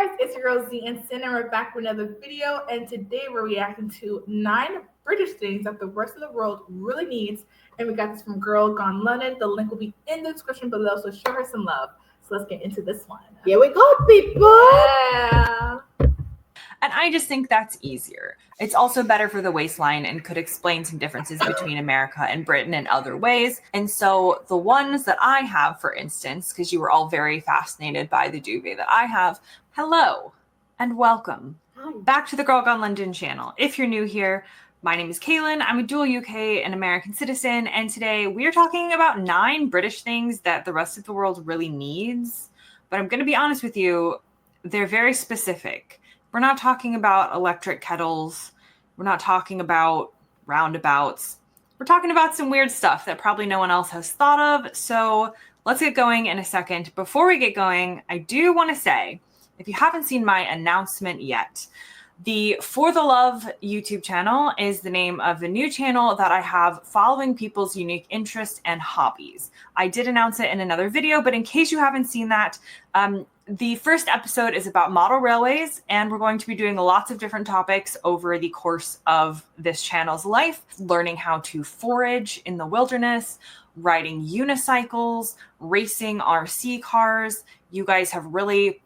guys, it's your girl Xee and Cyn, and we're back with another video. And today we're reacting to 9 British things that the rest of the world really needs. And we got this from Girl Gone London. The link will be in the description below, so show her some love. So let's get into this one. Here we go, people. Yeah. And I just think that's easier. It's also better for the waistline and could explain some differences between America and Britain in other ways. And so the ones that I have, for instance, because you were all very fascinated by the duvet that I have, hello and welcome back to the Girl Gone London channel. If you're new here, my name is Kaylin. I'm a dual UK and American citizen. And today we are talking about 9 British things that the rest of the world really needs. But I'm going to be honest with you, they're very specific. We're not talking about electric kettles. We're not talking about roundabouts. We're talking about some weird stuff that probably no one else has thought of. So let's get going in a second. Before we get going, I do want to say, if you haven't seen my announcement yet, the For the Love YouTube channel is the name of the new channel that I have following people's unique interests and hobbies. I did announce it in another video, but in case you haven't seen that, the first episode is about model railways, and we're going to be doing lots of different topics over the course of this channel's life, learning how to forage in the wilderness, riding unicycles, racing RC cars. You guys have really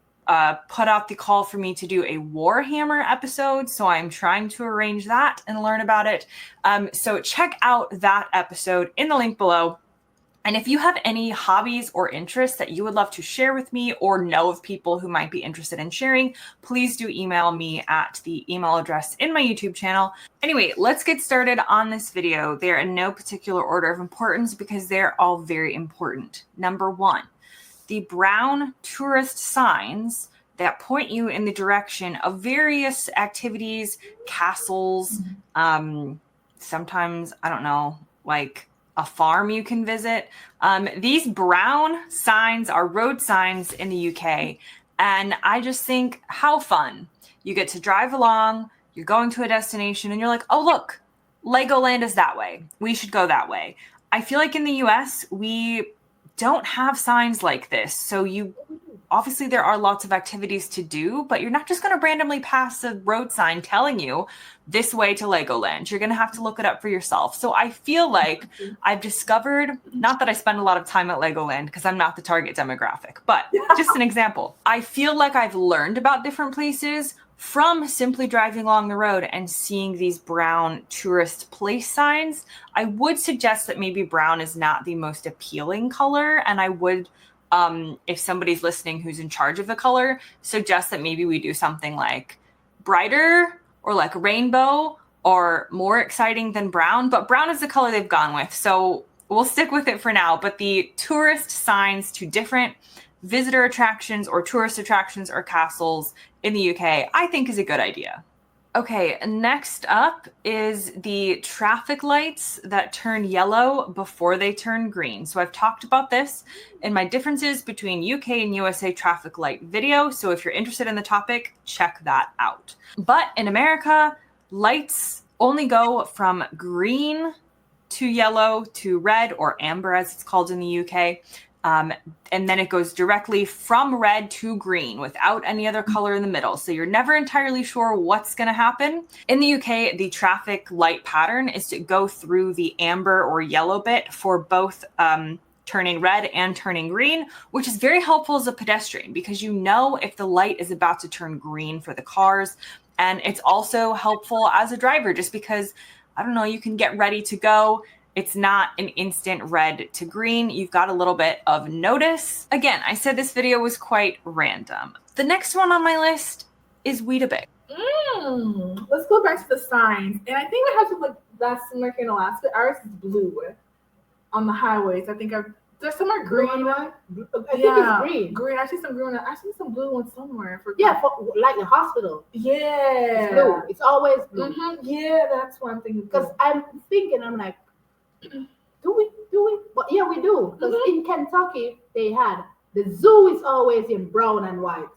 put out the call for me to do a Warhammer episode, so I'm trying to arrange that and learn about it. So check out that episode in the link below. And if you have any hobbies or interests that you would love to share with me or know of people who might be interested in sharing, please do email me at the email address in my YouTube channel. Anyway, let's get started on this video. They're in no particular order of importance because they're all very important. Number 1, the brown tourist signs that point you in the direction of various activities, castles, sometimes, I don't know, like a farm you can visit. These brown signs are road signs in the UK. And I just think, how fun. You get to drive along, you're going to a destination, and you're like, oh, look, Legoland is that way. We should go that way. I feel like in the US, we don't have signs like this. So obviously there are lots of activities to do, but you're not just going to randomly pass a road sign telling you this way to Legoland. You're going to have to look it up for yourself. So I feel like I've discovered, not that I spend a lot of time at Legoland because I'm not the target demographic, but just an example. I feel like I've learned about different places from simply driving along the road and seeing these brown tourist place signs. I would suggest that maybe brown is not the most appealing color, and I would, if somebody's listening who's in charge of the color, suggest that maybe we do something like brighter or like rainbow or more exciting than brown. But brown is the color they've gone with, so we'll stick with it for now. But the tourist signs to different visitor attractions or tourist attractions or castles in the UK, I think is a good idea. Okay, next up is the traffic lights that turn yellow before they turn green. So I've talked about this in my differences between UK and USA traffic light video. So if you're interested in the topic, check that out. But in America, lights only go from green to yellow to red, or amber as it's called in the UK. And then it goes directly from red to green without any other color in the middle. So you're never entirely sure what's going to happen. In the UK, the traffic light pattern is to go through the amber or yellow bit for both turning red and turning green, which is very helpful as a pedestrian because you know if the light is about to turn green for the cars. And it's also helpful as a driver just because, I don't know, you can get ready to go. It's not an instant red to green. You've got a little bit of notice. Again, I said this video was quite random. The next one on my list is Weetabix. Let's go back to the signs. And I think it has to look that similar in Alaska. Ours is blue on the highways. I think there's somewhere green. I think it's green. Green. I see some green. I see some blue ones somewhere. Yeah, like the hospital. Yeah. It's blue. It's always blue. Yeah, that's what I'm thinking. Because I'm like, do we? But yeah, we do. Because in Kentucky, they had the zoo is always in brown and white.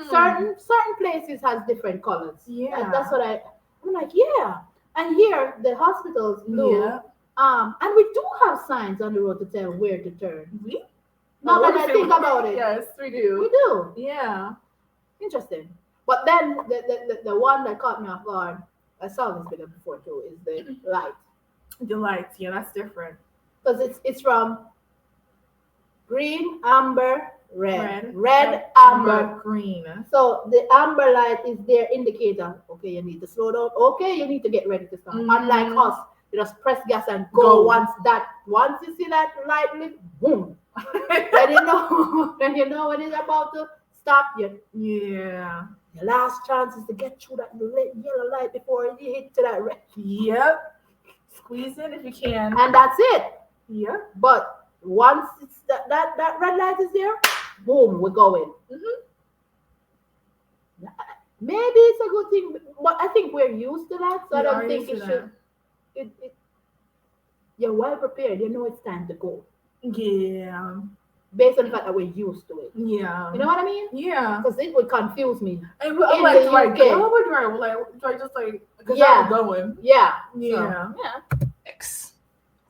Certain places has different colors. Yeah, and that's what I'm like. Yeah, and here the hospitals blue. Yeah. And we do have signs on the road to tell where to turn. Now that I think about it, yes, we do. We do. Yeah. Interesting. But then the one that caught me off guard, I saw this video before too, is the light. The lights, yeah, that's different. Because it's from green, amber, red, amber, green. So the amber light is their indicator. Okay, you need to slow down. Okay, you need to get ready to start. Unlike us, you just press gas and go. Once you see that light lit, boom. Then you know when it's about to stop you. Yeah. Your last chance is to get through that yellow light before you hit to that red. Yep. Squeeze in if you can. And that's it. Yeah. But once it's that red light is there, boom, we're going. Maybe it's a good thing, but I think we're used to that, so I don't think it should. You're well prepared. You know it's time to go. Yeah. Based on the fact that we're used to it. Yeah. You know what I mean? Yeah. Because it would confuse me. And I'm like, do I go or do I just like, because I'm going? Yeah. Yeah. So,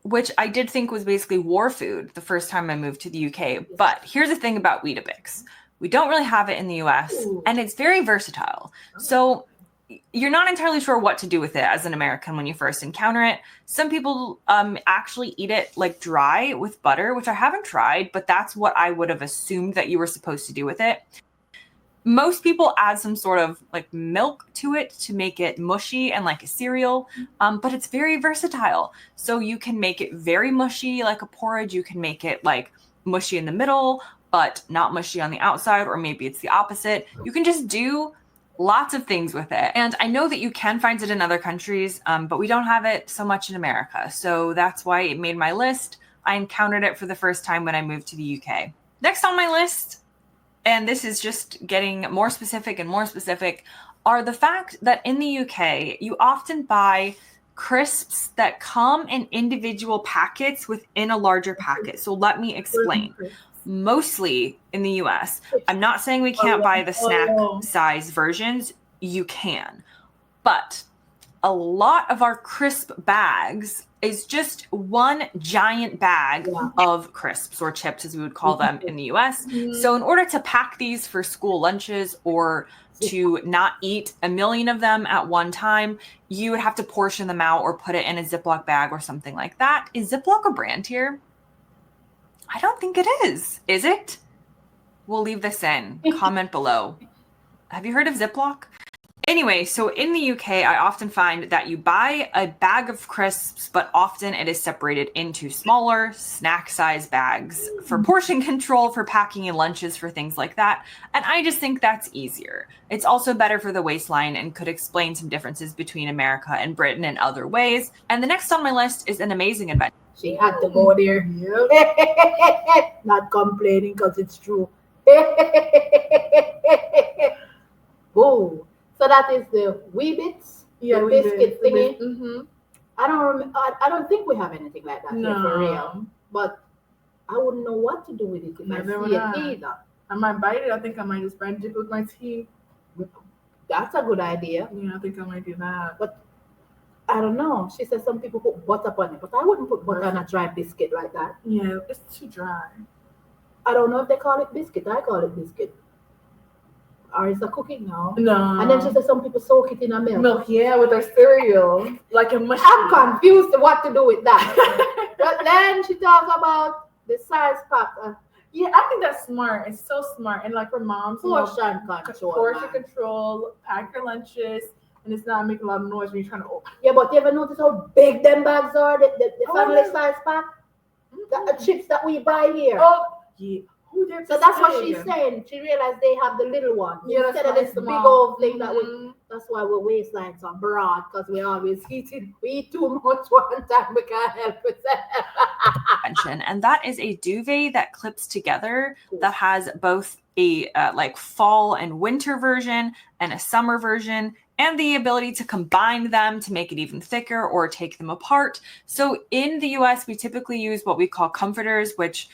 which I did think was basically war food the first time I moved to the UK. But here's the thing about Weetabix. We don't really have it in the US, and it's very versatile. So you're not entirely sure what to do with it as an American when you first encounter it. Some people actually eat it like dry with butter, which I haven't tried, but that's what I would have assumed that you were supposed to do with it. Most people add some sort of like milk to it to make it mushy and like a cereal, but it's very versatile. So you can make it very mushy like a porridge. You can make it like mushy in the middle, but not mushy on the outside, or maybe it's the opposite. You can just do lots of things with it. And I know that you can find it in other countries, but we don't have it so much in America. So that's why it made my list. I encountered it for the first time when I moved to the UK. Next on my list, and this is just getting more specific and more specific, are the fact that in the UK, you often buy crisps that come in individual packets within a larger packet. So let me explain. Mostly in the US, I'm not saying we can't buy the snack size versions. You can. But a lot of our crisp bags is just one giant bag of crisps, or chips as we would call them in the US. So in order to pack these for school lunches or to not eat a million of them at one time, you would have to portion them out or put it in a Ziploc bag or something like that. Is Ziploc a brand here? I don't think it is. Is it? We'll leave this in. Comment below. Have you heard of Ziploc? Anyway, so in the UK, I often find that you buy a bag of crisps, but often it is separated into smaller snack size bags for portion control, for packing in lunches, for things like that. And I just think that's easier. It's also better for the waistline and could explain some differences between America and Britain in other ways. And the next on my list is an amazing invention. She had to go there. Yep. Not complaining because it's true. Oh, so that is the Weebits, the biscuit thingy. I don't think we have anything like that here for real. But I wouldn't know what to do with it if I see it either. I might bite it. I think I might just bite it with my teeth. That's a good idea. Yeah, I think I might do that. But I don't know. She says some people put butter on it, but I wouldn't put butter on a dry biscuit like that. Yeah, it's too dry. I don't know if they call it biscuit. I call it biscuit. Or is it cooking now? No. And then she says some people soak it in a milk. Milk, yeah, with their cereal. Like a mushy. I'm confused what to do with that. But then she talks about the size pack. Yeah, I think that's smart. It's so smart. And like for moms, portion control. Portion control, pack your lunches. And it's not making a lot of noise when you're trying to open. Yeah, but you ever notice how big them bags are? The family size pack? The chips that we buy here. Oh, yeah. So that's what she's saying. She realized they have the little one. Yeah, instead of this big old thing that that's why our waistlines are broad, because we always eat too much one time. We can't help it. And that is a duvet that clips together that has both a like fall and winter version and a summer version, and the ability to combine them to make it even thicker or take them apart. So in the US, we typically use what we call comforters, which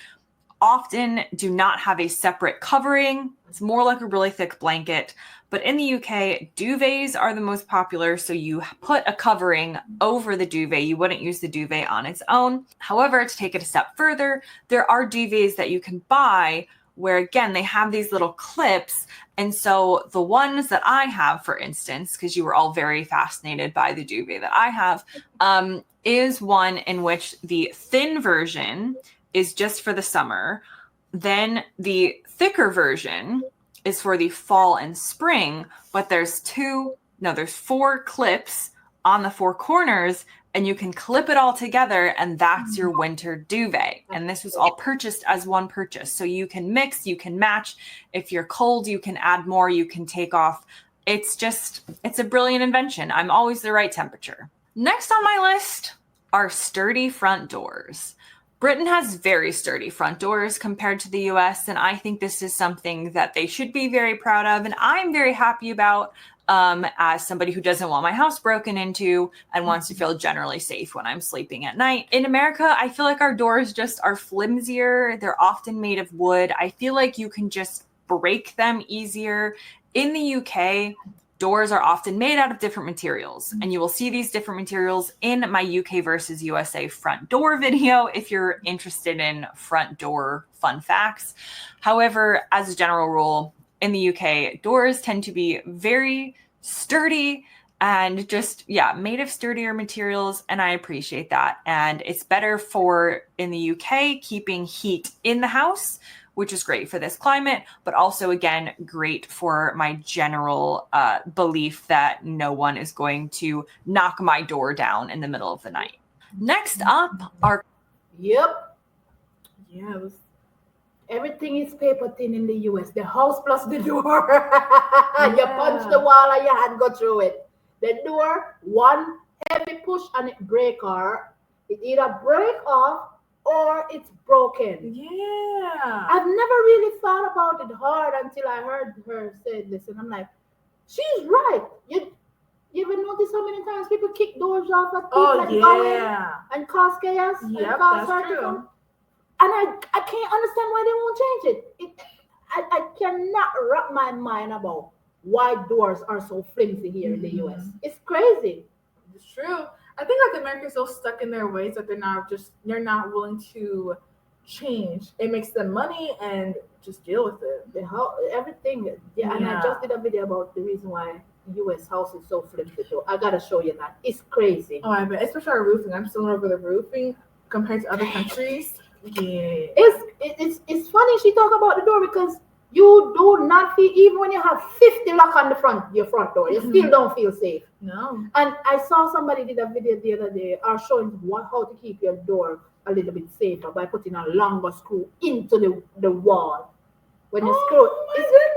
often do not have a separate covering. It's more like a really thick blanket. But in the UK, duvets are the most popular. So you put a covering over the duvet. You wouldn't use the duvet on its own. However, to take it a step further, there are duvets that you can buy where again, they have these little clips. And so the ones that I have, for instance, because you were all very fascinated by the duvet that I have, is one in which the thin version is just for the summer. Then the thicker version is for the fall and spring, but there's 4 clips on the 4 corners, and you can clip it all together, and that's your winter duvet. And this was all purchased as one purchase. So you can mix, you can match. If you're cold, you can add more, you can take off. It's a brilliant invention. I'm always the right temperature. Next on my list are sturdy front doors. Britain has very sturdy front doors compared to the US, and I think this is something that they should be very proud of, and I'm very happy about as somebody who doesn't want my house broken into and wants to feel generally safe when I'm sleeping at night. In America, I feel like our doors just are flimsier. They're often made of wood. I feel like you can just break them easier. In the UK, doors are often made out of different materials, and you will see these different materials in my UK versus USA front door video if you're interested in front door fun facts. However, as a general rule, in the UK, doors tend to be very sturdy and just, made of sturdier materials, and I appreciate that. And it's better for, in the UK, keeping heat in the house, which is great for this climate, but also, again, great for my general belief that no one is going to knock my door down in the middle of the night. Next up are... Yep. Yeah, it was... Everything is paper thin in the US. The house plus the door. You punch the wall and your hand go through it. The door, one heavy push and it break, or it either break off or it's broken. Yeah. I've never really thought about it hard until I heard her say this, and I'm like, she's right. You ever notice how many times people kick doors off at people and go in and cause chaos and cause hurt? And I can't understand why they won't change it. I cannot wrap my mind about why doors are so flimsy here in the US. It's crazy. It's true. I think like Americans so stuck in their ways that they're not willing to change. It makes them money and just deal with it. Everything. Yeah, and I just did a video about the reason why US house is so flimsy. So I gotta show you that. It's crazy. Oh, I bet. Especially our roofing. I'm still over the roofing compared to other countries. Yeah. It's funny she talk about the door because you do not feel, even when you have 50 lock on your front door, you still don't feel safe. No. And I saw somebody did a video the other day showing how to keep your door a little bit safer by putting a longer screw into the wall. When you screw, my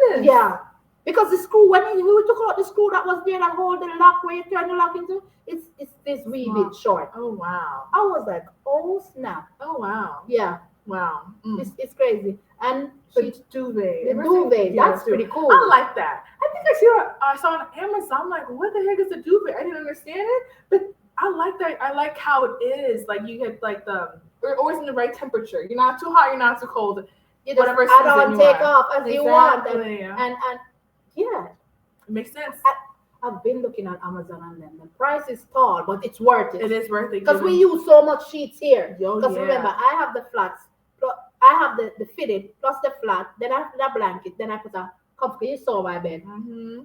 goodness. Yeah. Because the screw, when you took out the screw that was there that hold the lock where you turn the lock into, it's this wee bit short. Oh wow. I was like, oh snap. Oh wow. Yeah. Wow. It's crazy. And the duvet. The duvet, that's pretty cool. I like that. I think I saw on Amazon. I'm like, what the heck is a duvet? I didn't understand it, but I like that. I like how it is. Like you get like we're always in the right temperature. You're not too hot. You're not too cold. Whatever. I don't take off as you want. And yeah, it makes sense. I've been looking at Amazon and then the price is tall, but it's worth it. It is worth it because we use so much sheets here. Because remember, I have the flats, I have the fitted plus the flat, then I have the blanket, then I put a comfort. You saw my bed.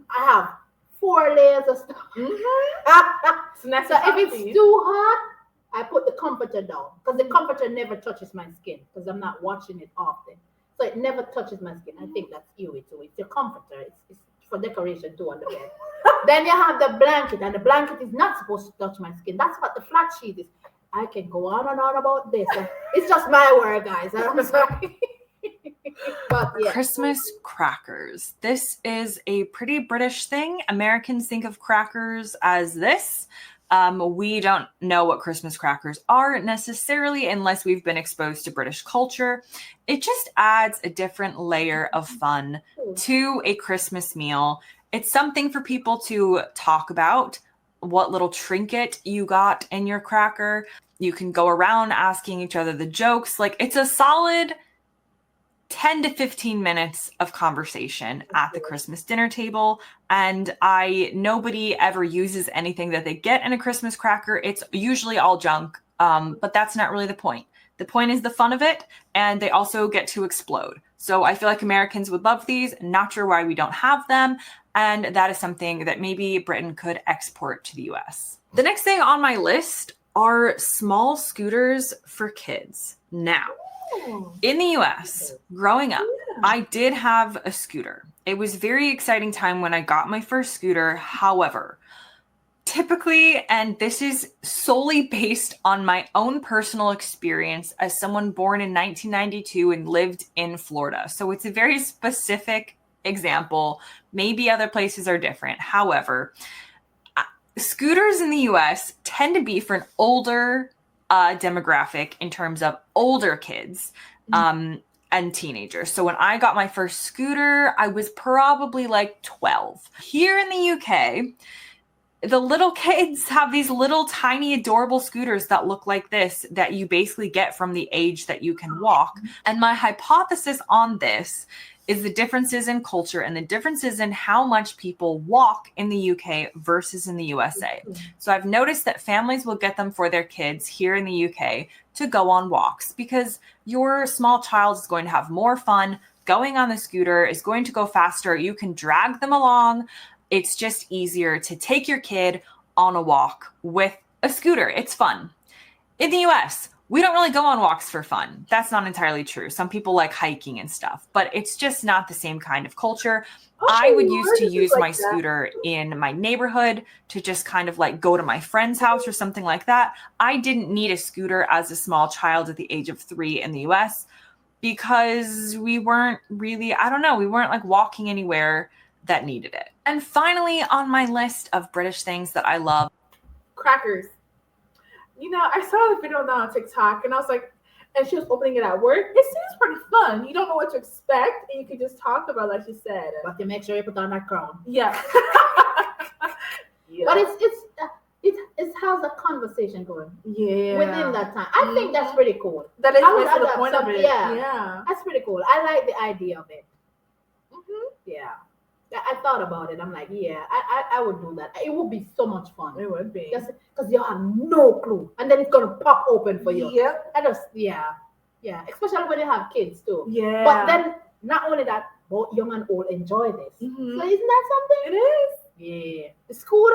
I have 4 layers of stuff. So if it's too hot, I put the comforter down because the comforter never touches my skin because I'm not watching it often. So it never touches my skin. I think that's you too. It's your comforter. It's for decoration too on the bed. Then you have the blanket, and the blanket is not supposed to touch my skin. That's what the flat sheet is. I can go on and on about this. It's just my word, guys. I'm sorry. But yeah. Christmas crackers. This is a pretty British thing. Americans think of crackers as this. We don't know what Christmas crackers are necessarily unless we've been exposed to British culture. It just adds a different layer of fun to a Christmas meal. It's something for people to talk about, what little trinket you got in your cracker. You can go around asking each other the jokes. Like, it's a solid 10 to 15 minutes of conversation at the Christmas dinner table. And nobody ever uses anything that they get in a Christmas cracker. It's usually all junk, but that's not really the point. The point is the fun of it, and they also get to explode. So I feel like Americans would love these. Not sure why we don't have them. And that is something that maybe Britain could export to the US. The next thing on my list are small scooters for kids. Now, in the US, growing up, I did have a scooter. It was a very exciting time when I got my first scooter. However, typically, and this is solely based on my own personal experience as someone born in 1992 and lived in Florida. So it's a very specific example. Maybe other places are different. However, scooters in the US tend to be for an older demographic in terms of older kids and teenagers. So when I got my first scooter, I was probably like 12. Here in the UK, the little kids have these little tiny adorable scooters that look like this that you basically get from the age that you can walk. And my hypothesis on this is the differences in culture and the differences in how much people walk in the UK versus in the USA. So I've noticed that families will get them for their kids here in the UK to go on walks because your small child is going to have more fun going on the scooter, is going to go faster. You can drag them along. It's just easier to take your kid on a walk with a scooter. It's fun. In the US, we don't really go on walks for fun. That's not entirely true. Some people like hiking and stuff, but it's just not the same kind of culture. I would use my scooter in my neighborhood to just kind of like go to my friend's house or something like that. I didn't need a scooter as a small child at the age of 3 in the US because we weren't really, we weren't like walking anywhere that needed it. And finally, on my list of British things that I love, crackers. You know, I saw the video on TikTok and I was like, and she was opening it at work. It seems pretty fun. You don't know what to expect and you can just talk about it, like she said. But you make sure you put on that crown. Yeah. But it has a conversation going. Yeah. Within that time. I think that's pretty cool. That is the point of it. Yeah. That's pretty cool. I like the idea of it. Yeah. I thought about it. I'm like, I would do that. It would be so much fun. It would be. Just because you have no clue. And then it's going to pop open for you. Yep. Yeah. Especially when you have kids too. Yeah. But then, not only that, both young and old enjoy this. So isn't that something? It is. Yeah. The scooter,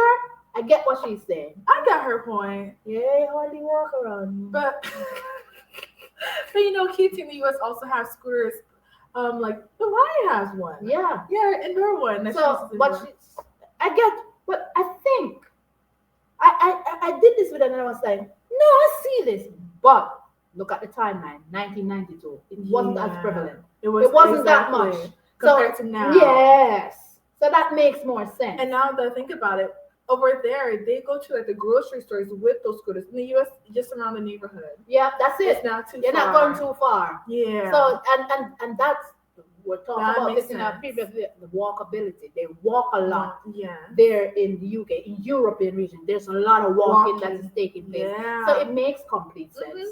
I get what she's saying. I got her point. Yeah, hardly walk around. But you know, kids in the US also have scooters. Like the Lion has one. Yeah, indoor one. So, I get what I think. I did this with her and I was like, no, I see this, but look at the timeline, 1992. It wasn't as prevalent. It wasn't that much compared to now. Yes, so that makes more sense. And now that I think about it, over there they go to like the grocery stores with those scooters. In the US, just around the neighborhood. Yeah, that's it. It's not too You're far. not going too far. Yeah. So and that's we're talking about this in our previous the walkability. They walk a lot. Yeah. There in the UK, in European region, there's a lot of walking that is taking place. Yeah. So it makes complete sense.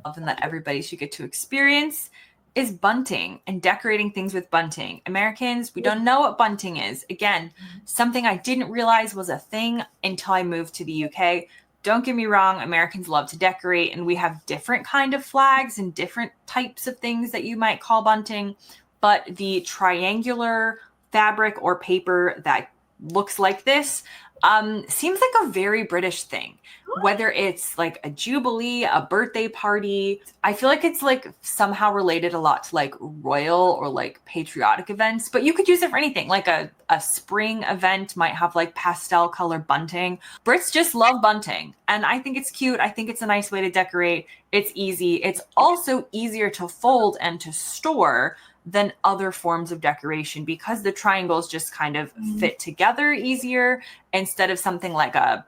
Something that everybody should get to experience is bunting and decorating things with bunting. Americans, we don't know what bunting is. Again, something I didn't realize was a thing until I moved to the UK. Don't get me wrong, Americans love to decorate and we have different kind of flags and different types of things that you might call bunting, but the triangular fabric or paper that looks like this seems like a very British thing. Whether it's like a jubilee, a birthday party, I feel like it's like somehow related a lot to like royal or like patriotic events, but you could use it for anything. Like a spring event might have like pastel color bunting. Brits just love bunting and I think it's cute. I think it's a nice way to decorate. It's easy. It's also easier to fold and to store than other forms of decoration because the triangles just kind of fit together easier instead of something like a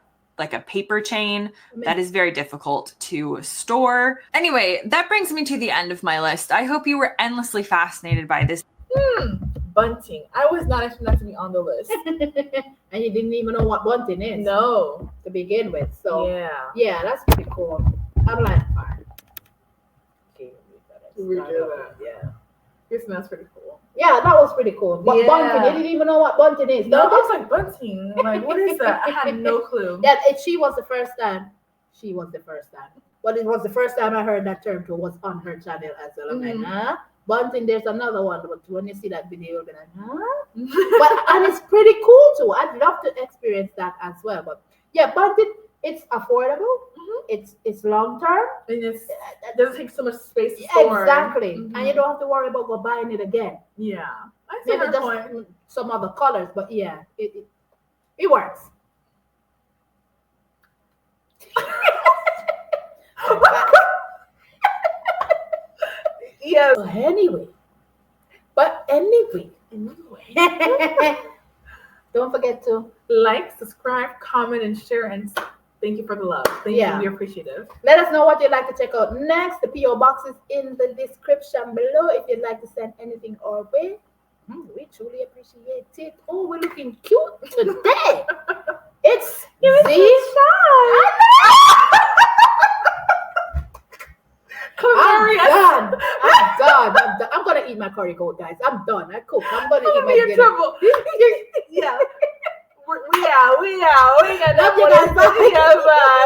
paper chain that is very difficult to store. Anyway, that brings me to the end of my list. I hope you were endlessly fascinated by this. Bunting. I was not expecting that to be on the list. And you didn't even know what bunting is. No. To begin with. So yeah, that's pretty cool. I like that part. Yeah. This sounds pretty cool. Yeah, that was pretty cool. But bunting, you didn't even know what bunting is. No, it looks like bunting. Like, what is that? I had no clue. She was the first time. But it was the first time I heard that term too, was on her channel as well. I'm like, Bunting, there's another one, but when you see that video, you'll be like, huh? And it's pretty cool too. I'd love to experience that as well. But yeah, bunting, it's affordable. It's long term. And it doesn't take so much space to store. Exactly. And you don't have to worry about buying it again. Yeah. I see Maybe just some other colors, but yeah, it works. Yes. But anyway, don't forget to like, subscribe, comment, and share. And thank you for the love. Thank you. We're appreciative. Let us know what you'd like to check out next. The P.O. box is in the description below if you'd like to send anything our way. We truly appreciate it. Oh, we're looking cute today. It's Xee. I'm done. I'm gonna eat my curry goat, guys. I'm done. I cook. I'm gonna eat my dinner. Trouble. Yeah. We out. We got that. Love you guys. Bye. Bye.